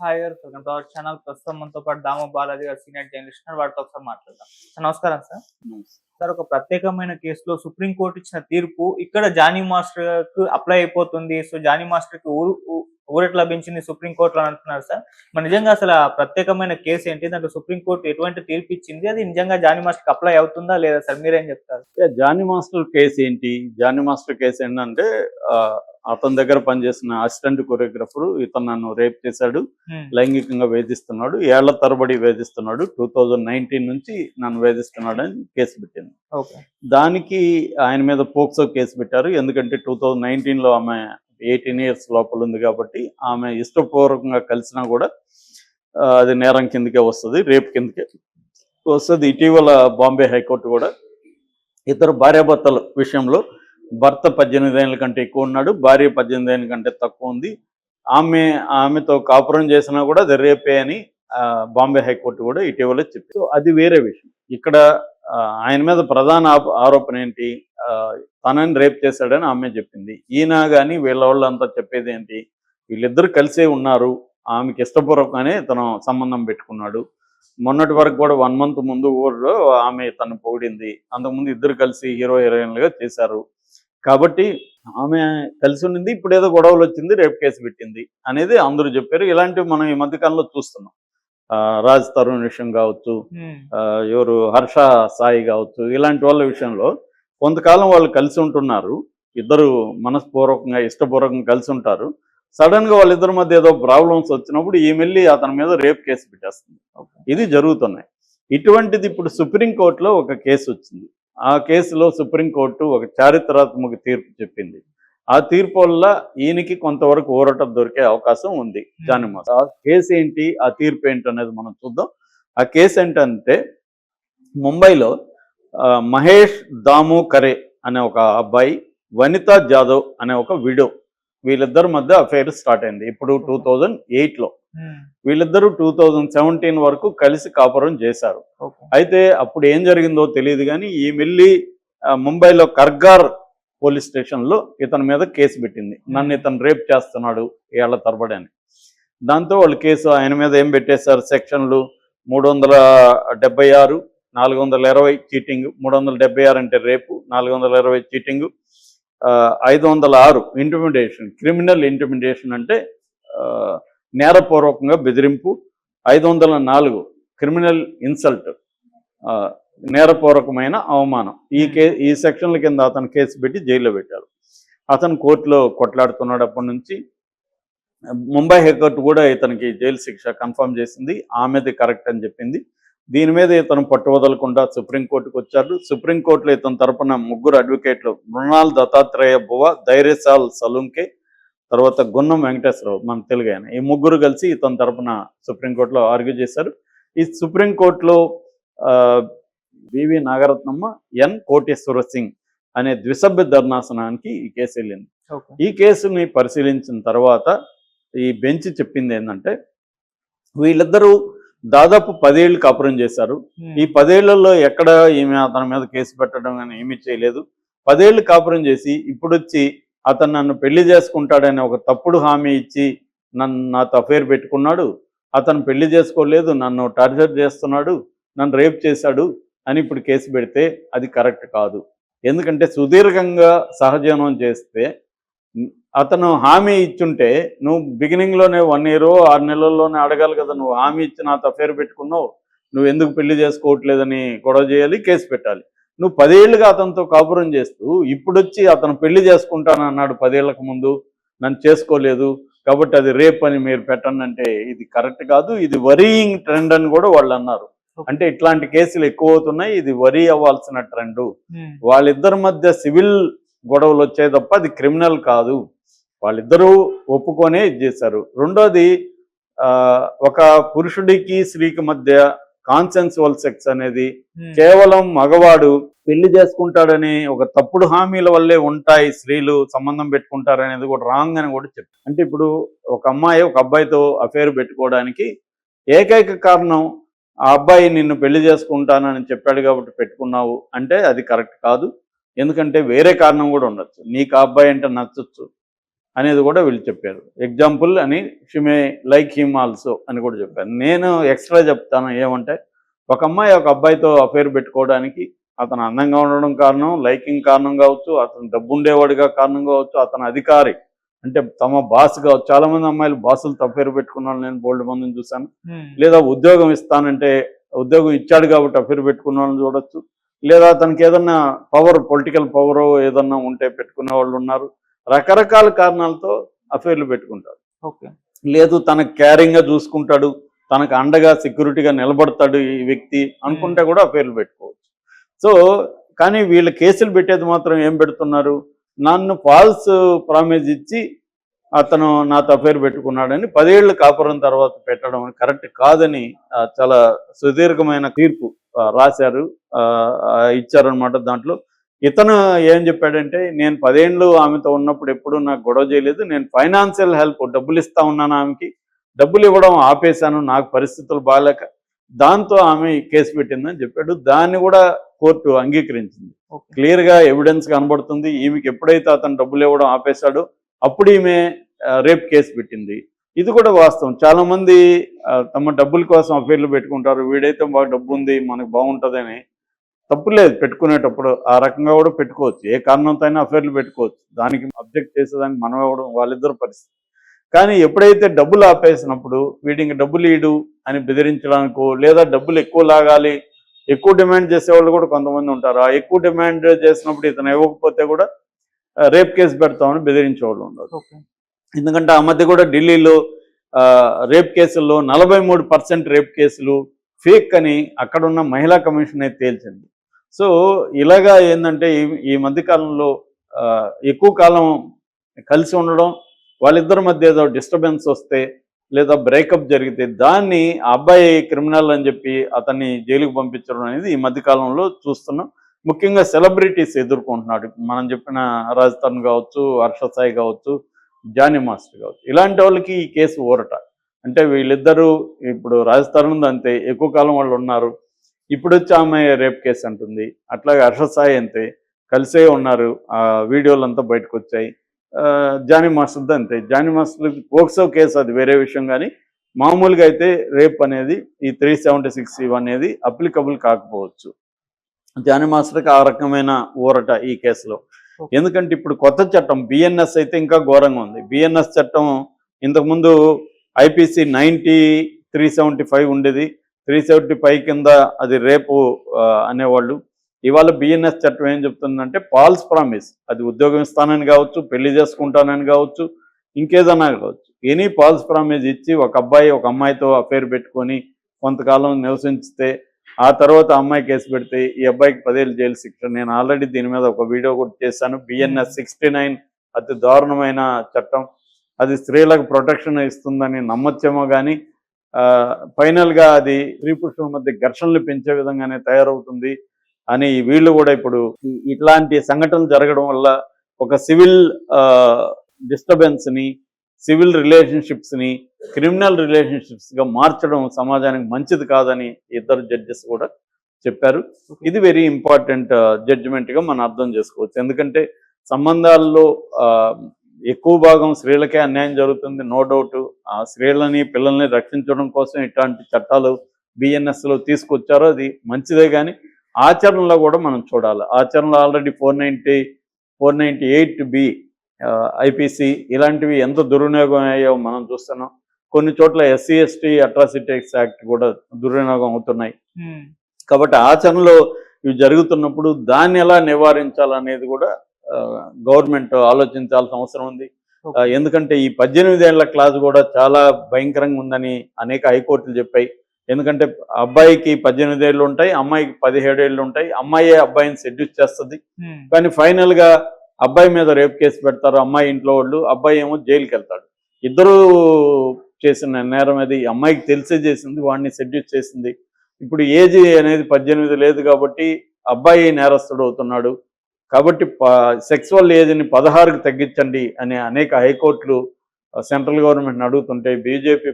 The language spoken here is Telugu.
హాయ్ గారు. Welcome to our channel. ప్రస్తుతం మనతో పాటు దాము బాలాజీ గారు సీనియర్ జర్నలిస్ట్ ఉన్నారు. వారితో ఒకసారి మాట్లాడదాం. సార్ నమస్కారం సార్. హ్మ్. సార్ ఒక ప్రత్యేకమైన కేసులో సుప్రీం కోర్ట్ ఇచ్చిన తీర్పు ఇక్కడ జానీ మాస్టర్‌కు అప్లై అయిపోతుంది. సో, జానీ మాస్టర్‌కి ఊరట లభించింది సుప్రీం కోర్ట్‌లో అని అంటున్నారు సార్. మరి నిజంగా అసలు ఆ ప్రత్యేకమైన కేసు ఏంటి? దాంట్లో సుప్రీం కోర్ట్ ఎటువంటి తీర్పు ఇచ్చింది? అది నిజంగా జానీ మాస్టర్‌కి అప్లై అవుతుందా లేదా సార్? మీరేం చెప్తారు? జానీ మాస్టర్ కేసు ఏంటి? జానీ మాస్టర్ కేసు ఏంటంటే అతని దగ్గర పనిచేసిన అసిస్టెంట్ కొరియోగ్రాఫర్ ఇతను నన్ను రేప్ చేశాడు, లైంగికంగా వేధిస్తున్నాడు, ఏళ్ల తరబడి వేధిస్తున్నాడు, 2019 నుంచి నన్ను వేధిస్తున్నాడని కేసు పెట్టింది. దానికి ఆయన మీద పోక్సో కేసు పెట్టారు. ఎందుకంటే 2019లో ఆమె 18 ఇయర్స్ లోపల ఉంది కాబట్టి ఆమె ఇష్టపూర్వకంగా కలిసినా కూడా అది నేరం కిందకే వస్తుంది, రేప్ కిందకే వస్తుంది. ఇటీవల బాంబే హైకోర్టు కూడా ఇద్దరు భార్యాభర్తల విషయంలో భర్త 18 ఏళ్ళ కంటే ఎక్కువ ఉన్నాడు, భార్య 18 ఏళ్ళ కంటే తక్కువ ఉంది, ఆమెతో కాపురం చేసినా కూడా అది రేపే అని బాంబే హైకోర్టు కూడా ఇటీవల చెప్పింది. సో అది వేరే విషయం. ఇక్కడ ఆయన మీద ప్రధాన ఆరోపణ ఏంటి? తనని రేప్ చేశాడని ఆమె చెప్పింది. ఈయన కానీ వీళ్ళ వాళ్ళంతా చెప్పేది ఏంటి? వీళ్ళిద్దరు కలిసే ఉన్నారు, ఆమెకి ఇష్టపూర్వకంగానే తను సంబంధం పెట్టుకున్నాడు, మొన్నటి వరకు కూడా 1 మంత్ ముందు ఊళ్ళో ఆమె తను పొగిడింది, అంతకుముందు ఇద్దరు కలిసి హీరో హీరోయిన్లుగా చేశారు కాబట్టి ఆమె కలిసి ఉండింది, ఇప్పుడు ఏదో గొడవలు వచ్చింది, రేపు కేసు పెట్టింది అనేది అందరూ చెప్పారు. ఇలాంటివి మనం ఈ మధ్యకాలంలో చూస్తున్నాం. రాజ్ తరుణ్ విషయం కావచ్చు, ఎవరు హర్ష సాయి కావచ్చు, ఇలాంటి వాళ్ళ విషయంలో కొంతకాలం వాళ్ళు కలిసి ఉంటున్నారు, ఇద్దరు మనస్పూర్వకంగా ఇష్టపూర్వకంగా కలిసి ఉంటారు. సడన్గా వాళ్ళిద్దరి మధ్య ఏదో ప్రాబ్లమ్స్ వచ్చినప్పుడు ఈమెల్లి అతని మీద రేప్ కేసు పెట్టేస్తుంది. ఇది జరుగుతున్నాయి. ఇటువంటిది ఇప్పుడు సుప్రీంకోర్టులో ఒక కేసు వచ్చింది. ఆ కేసులో సుప్రీంకోర్టు ఒక చారిత్రాత్మక తీర్పు చెప్పింది. ఆ తీర్పు వల్ల ఈయనకి కొంతవరకు ఊరట దొరికే అవకాశం ఉంది జానీ మాస్టర్. ఆ కేసు ఏంటి, ఆ తీర్పు ఏంటి అనేది మనం చూద్దాం. ఆ కేసు ఏంటంటే ముంబైలో మహేష్ దాము కరే అనే ఒక అబ్బాయి, వనితా జాదవ్ అనే ఒక విడో, వీళ్ళిద్దరి మధ్య అఫైర్ స్టార్ట్ అయింది ఇప్పుడు 2008లో. వీళ్ళిద్దరూ 2017 వరకు కలిసి కాపురం చేశారు. అయితే అప్పుడు ఏం జరిగిందో తెలియదు కానీ ఈ మిల్లి ముంబైలో కర్గార్ పోలీస్ స్టేషన్లో ఇతని మీద కేసు పెట్టింది. నన్ను ఇతను రేప్ చేస్తున్నాడు ఏళ్ల తరబడి అని. దాంతో వాళ్ళు కేసు ఆయన మీద ఏం పెట్టేశారు? సెక్షన్లు 376, 420 చీటింగ్, 376 అంటే రేపు, 420 చీటింగ్, 506 ఇంటిమిడేషన్, క్రిమినల్ ఇంటిమిడేషన్ అంటే నేరపూర్వకంగా బెదిరింపు, 504 క్రిమినల్ ఇన్సల్ట్, నేరపూర్వకమైన అవమానం. ఈ సెక్షన్ల కింద అతను కేసు పెట్టి జైల్లో పెట్టారు. అతను కోర్టులో కొట్లాడుతున్నాడు. అప్పటి నుంచి ముంబై హైకోర్టు కూడా ఇతనికి జైలు శిక్ష కన్ఫర్మ్ చేసింది, ఆమెది కరెక్ట్ అని చెప్పింది. దీని మీద ఇతను పట్టు వదలకుండా సుప్రీంకోర్టుకు వచ్చారు. సుప్రీంకోర్టులో ఇతని తరపున 3 అడ్వకేట్లు, మృణాల్ దత్తాత్రేయ బువ, ధైర్యశాల్ సలుంకే, తర్వాత గున్నం వెంకటేశ్వరరావు, మన తెలుగు ఆయన, ఈ 3 కలిసి ఇతని తరపున సుప్రీంకోర్టులో ఆర్గ్యూ చేశారు. ఈ సుప్రీంకోర్టులో వివి నాగరత్నమ్మ, ఎన్ కోటేశ్వర సింగ్ అనే ద్విసభ్య ధర్నాసనానికి ఈ కేసు వెళ్ళింది. ఈ కేసుని పరిశీలించిన తర్వాత ఈ బెంచ్ చెప్పింది ఏంటంటే వీళ్ళిద్దరూ దాదాపు 10 ఏళ్ళు కాపురం చేశారు. ఈ 10 ఏళ్లలో ఎక్కడ ఈమె అతని మీద కేసు పెట్టడం కానీ ఏమీ చేయలేదు. 10 ఏళ్ళు కాపురం చేసి ఇప్పుడు వచ్చి అతను నన్ను పెళ్లి చేసుకుంటాడని ఒక తప్పుడు హామీ ఇచ్చి నాతో అఫైర్ పెట్టుకున్నాడు, అతను పెళ్లి చేసుకోలేదు, నన్ను టార్చర్ చేస్తున్నాడు, నన్ను రేప్ చేశాడు అని ఇప్పుడు కేసు పెడితే అది కరెక్ట్ కాదు. ఎందుకంటే సుదీర్ఘంగా సహజీవనం చేస్తే అతను హామీ ఇచ్చుంటే నువ్వు బిగినింగ్లోనే 1 year 6 నెలల్లోనే అడగాలి కదా, నువ్వు హామీ ఇచ్చి నాతో అఫైర్ పెట్టుకున్నావు, నువ్వు ఎందుకు పెళ్లి చేసుకోవట్లేదని గొడవ చేయాలి, కేసు పెట్టాలి. నువ్వు 10 ఏళ్ళుగా అతనితో కాపురం చేస్తూ ఇప్పుడొచ్చి అతను పెళ్లి చేసుకుంటానన్నాడు 10 ఏళ్లకు ముందు, నన్ను చేసుకోలేదు కాబట్టి అది రేప్ అని మీరు పెట్టండి అంటే ఇది కరెక్ట్ కాదు, ఇది వరీయింగ్ ట్రెండ్ అని కూడా వాళ్ళు అన్నారు. అంటే ఇట్లాంటి కేసులు ఎక్కువ అవుతున్నాయి, ఇది వరీ అవ్వాల్సిన ట్రెండ్. వాళ్ళిద్దరి మధ్య సివిల్ గొడవలు వచ్చాయి తప్ప అది క్రిమినల్ కాదు, వాళ్ళిద్దరూ ఒప్పుకొనే ఇది చేశారు. రెండోది, ఒక పురుషుడికి స్త్రీకి మధ్య కాన్సెన్సువల్ సెక్స్ అనేది కేవలం మగవాడు పెళ్లి చేసుకుంటాడని ఒక తప్పుడు హామీల వల్లే ఉంటాయి, స్త్రీలు సంబంధం పెట్టుకుంటారనేది కూడా రాంగ్ అని కూడా చెప్పారు. అంటే ఇప్పుడు ఒక అమ్మాయి ఒక అబ్బాయితో అఫైర్ పెట్టుకోవడానికి ఏకైక కారణం ఆ అబ్బాయి నిన్ను పెళ్లి చేసుకుంటానని చెప్పాడు కాబట్టి పెట్టుకున్నావు అంటే అది కరెక్ట్ కాదు. ఎందుకంటే వేరే కారణం కూడా ఉండొచ్చు. నీకు ఆ అబ్బాయి అంటే నచ్చొచ్చు, అనేది కూడా వీళ్ళు చెప్పారు. ఎగ్జాంపుల్ అని she may like him also అని కూడా చెప్పారు. నేను ఎక్స్ట్రా చెప్తాను ఏమంటే, ఒక అమ్మాయి ఒక అబ్బాయితో అఫేర్ పెట్టుకోవడానికి అతను అందంగా ఉండడం కారణం, లైకింగ్ కారణం కావచ్చు, అతను డబ్బు ఉండేవాడిగా కారణం కావచ్చు, అతను అధికారి అంటే తమ బాస్ కావచ్చు. చాలా మంది అమ్మాయిలు బాసులతో అఫేర్ పెట్టుకున్న వాళ్ళు నేను బోల్డ్ మందిని చూశాను. లేదా ఉద్యోగం ఇస్తానంటే ఉద్యోగం ఇచ్చాడు కాబట్టి అఫేర్ పెట్టుకున్న వాళ్ళని చూడొచ్చు. లేదా తనకి ఏదన్నా పవర్, పొలిటికల్ పవర్ ఏదన్నా ఉంటే పెట్టుకునే వాళ్ళు ఉన్నారు. రకరకాల కారణాలతో అఫేర్లు పెట్టుకుంటారు. ఓకే. లేదు తనకు కేరింగ్గా చూసుకుంటాడు, తనకు అండగా సెక్యూరిటీగా నిలబడతాడు ఈ వ్యక్తి అనుకుంటే కూడా అఫేర్లు పెట్టుకోవచ్చు. సో కానీ వీళ్ళ కేసులు పెట్టేది మాత్రం ఏం పెడుతున్నారు, నన్ను ఫాల్స్ ప్రామిస్ ఇచ్చి అతను నాతో అఫేర్ పెట్టుకున్నాడని 10 ఏళ్ళు కాపురం తర్వాత పెట్టడం కరెక్ట్ కాదని చాలా సుదీర్ఘమైన తీర్పు రాశారు, ఇచ్చారనమాట. దాంట్లో ఇతను ఏం చెప్పాడంటే, నేను 10 ఏళ్ళు ఆమెతో ఉన్నప్పుడు ఎప్పుడు నాకు గొడవ చేయలేదు, నేను ఫైనాన్షియల్ హెల్ప్ డబ్బులు ఇస్తా ఉన్నాను, ఆమెకి డబ్బులు ఇవ్వడం ఆపేశాను నాకు పరిస్థితులు బాగాలేక, దాంతో ఆమె కేసు పెట్టిందని చెప్పాడు. దాన్ని కూడా కోర్టు అంగీకరించింది. క్లియర్గా ఎవిడెన్స్ కనబడుతుంది. ఈమెకి ఎప్పుడైతే అతను డబ్బులు ఇవ్వడం ఆపేశాడో అప్పుడు ఈమె రేప్ కేసు పెట్టింది. ఇది కూడా వాస్తవం. చాలా మంది తమ డబ్బుల కోసం అఫేర్లు పెట్టుకుంటారు. వీడైతే బాగా డబ్బు ఉంది మనకు బాగుంటుందని. తప్పులేదు, పెట్టుకునేటప్పుడు ఆ రకంగా కూడా పెట్టుకోవచ్చు. ఏ కారణంతో అయినా అఫేర్లు పెట్టుకోవచ్చు. దానికి అబ్జెక్ట్ చేసేదానికి మనం ఇవ్వడం వాళ్ళిద్దరు పరిస్థితి. కానీ ఎప్పుడైతే డబ్బులు ఆపేసినప్పుడు వీడికి డబ్బులు ఇడు అని బెదిరించడానికో, లేదా డబ్బులు ఎక్కువ లాగాలి, ఎక్కువ డిమాండ్ చేసేవాళ్ళు కూడా కొంతమంది ఉంటారు. ఆ ఎక్కువ డిమాండ్ చేసినప్పుడు ఇతను ఇవ్వకపోతే కూడా రేప్ కేసు పెడతామని బెదిరించేవాళ్ళు ఉండరు. ఎందుకంటే ఆ మధ్య కూడా ఢిల్లీలో రేప్ కేసుల్లో 43% రేప్ కేసులు ఫేక్ అని అక్కడున్న మహిళా కమిషన్ అయితే తేల్చింది. సో ఇలాగా ఏంటంటే ఈ మధ్యకాలంలో ఎక్కువ కాలం కలిసి ఉండడం, వాళ్ళిద్దరి మధ్య ఏదో డిస్టర్బెన్స్ వస్తే లేదా బ్రేకప్ జరిగితే దాన్ని ఆ అబ్బాయి క్రిమినల్ అని చెప్పి అతన్ని జైలుకు పంపించడం అనేది ఈ మధ్యకాలంలో చూస్తున్నాం. ముఖ్యంగా సెలబ్రిటీస్ ఎదుర్కొంటున్నాడు. మనం చెప్పిన రాజ్ తరుణ్ కావచ్చు, హర్ష సాయి కావచ్చు, జానీ మాస్టర్ కావచ్చు. ఇలాంటి వాళ్ళకి ఈ కేసు ఊరట. అంటే వీళ్ళిద్దరూ ఇప్పుడు రాజ్ తరుణ్ అంతే, ఎక్కువ కాలం వాళ్ళు ఉన్నారు. ఇప్పుడు వచ్చి ఆమె రేప్ కేసు అంటుంది. అట్లాగే హర్ష సాయి అంతే, కలిసే ఉన్నారు. ఆ వీడియోలు అంతా బయటకు వచ్చాయి. జానీ మాస్టర్ది అంతే. జానీ మాస్టర్ పోక్సో కేసు అది వేరే విషయం. కానీ మామూలుగా అయితే రేప్ అనేది ఈ 376 అనేది అప్లికబుల్ కాకపోవచ్చు. జానీ మాస్టర్కి ఆ రకమైన ఊరట ఈ కేసులో. ఎందుకంటే ఇప్పుడు కొత్త చట్టం బిఎన్ఎస్ అయితే ఇంకా ఘోరంగా ఉంది. బిఎన్ఎస్ చట్టం ఇంతకుముందు ఐపీసీ 375 ఉండేది. 375 కింద అది రేపు అనేవాళ్ళు. ఇవాళ బిఎన్ఎస్ చట్టం ఏం చెప్తుందంటే, ఫాల్స్ ప్రామిస్, అది ఉద్యోగం ఇస్తానని కావచ్చు, పెళ్లి చేసుకుంటానని కావచ్చు, ఇంకేదన్నా కావచ్చు, ఎనీ ఫాల్స్ ప్రామిస్ ఇచ్చి ఒక అబ్బాయి ఒక అమ్మాయితో అఫేర్ పెట్టుకొని కొంతకాలం నివసించితే ఆ తర్వాత అమ్మాయి కేసు పెడితే ఈ అబ్బాయికి 10 ఏళ్ళు జైలు శిక్ష. నేను ఆల్రెడీ దీని మీద ఒక వీడియో కూడా చేశాను. బిఎన్ఎస్ 69 అతి దారుణమైన చట్టం. అది స్త్రీలకు ప్రొటెక్షన్ ఇస్తుందని నమ్మచ్చేమో కానీ ఫైనల్గా అది స్త్రీ పురుషుల మధ్య ఘర్షణలు పెంచే విధంగానే తయారవుతుంది అని వీళ్ళు కూడా ఇప్పుడు ఇట్లాంటి సంఘటనలు జరగడం వల్ల ఒక సివిల్ డిస్టర్బెన్స్ని, సివిల్ రిలేషన్షిప్స్ని క్రిమినల్ రిలేషన్షిప్స్గా మార్చడం సమాజానికి మంచిది కాదని ఇద్దరు జడ్జెస్ కూడా చెప్పారు. ఇది వెరీ ఇంపార్టెంట్ జడ్జిమెంట్గా మనం అర్థం చేసుకోవచ్చు. ఎందుకంటే సంబంధాల్లో ఎక్కువ భాగం స్త్రీలకే అన్యాయం జరుగుతుంది, నో డౌట్. ఆ స్త్రీలని పిల్లల్ని రక్షించడం కోసం ఇట్లాంటి చట్టాలు బిఎన్ఎస్లో తీసుకొచ్చారో అది మంచిదే. కానీ ఆచరణలో కూడా మనం చూడాలి. ఆచరణలో ఆల్రెడీ 498B ఐపీసీ ఇలాంటివి ఎంత దుర్వినియోగం అయ్యాయో మనం చూస్తున్నాం. కొన్ని చోట్ల SC/ST అట్రాసిటీస్ యాక్ట్ కూడా దుర్వినియోగం అవుతున్నాయి. కాబట్టి ఆచరణలో ఇవి జరుగుతున్నప్పుడు దాన్ని ఎలా నివారించాలనేది కూడా గవర్నమెంట్ ఆలోచించాల్సిన అవసరం ఉంది. ఎందుకంటే ఈ 18 ఏళ్ల క్లాజ్ కూడా చాలా భయంకరంగా ఉందని అనేక హైకోర్టులు చెప్పాయి. ఎందుకంటే అబ్బాయికి 18 ఏళ్ళు ఉంటాయి, అమ్మాయికి 17 ఏళ్ళు ఉంటాయి. అమ్మాయే అబ్బాయిని సెడ్యూస్ చేస్తుంది. కానీ ఫైనల్గా అబ్బాయి మీద రేప్ కేసు పెడతారు అమ్మాయి ఇంట్లో వాళ్ళు, అబ్బాయి ఏమో జైలుకి వెళ్తాడు. ఇద్దరు చేసిన నేరం అది అమ్మాయికి తెలిసే చేసింది, వాడిని సెడ్యూస్ చేసింది. ఇప్పుడు ఏజ్ అనేది 18 లేదు కాబట్టి అబ్బాయి నేరస్తుడు అవుతున్నాడు. కాబట్టి సెక్సువల్ ఏజ్ని 16కి తగ్గించండి అని అనేక హైకోర్టులు సెంట్రల్ గవర్నమెంట్ని అడుగుతుంటే బీజేపీ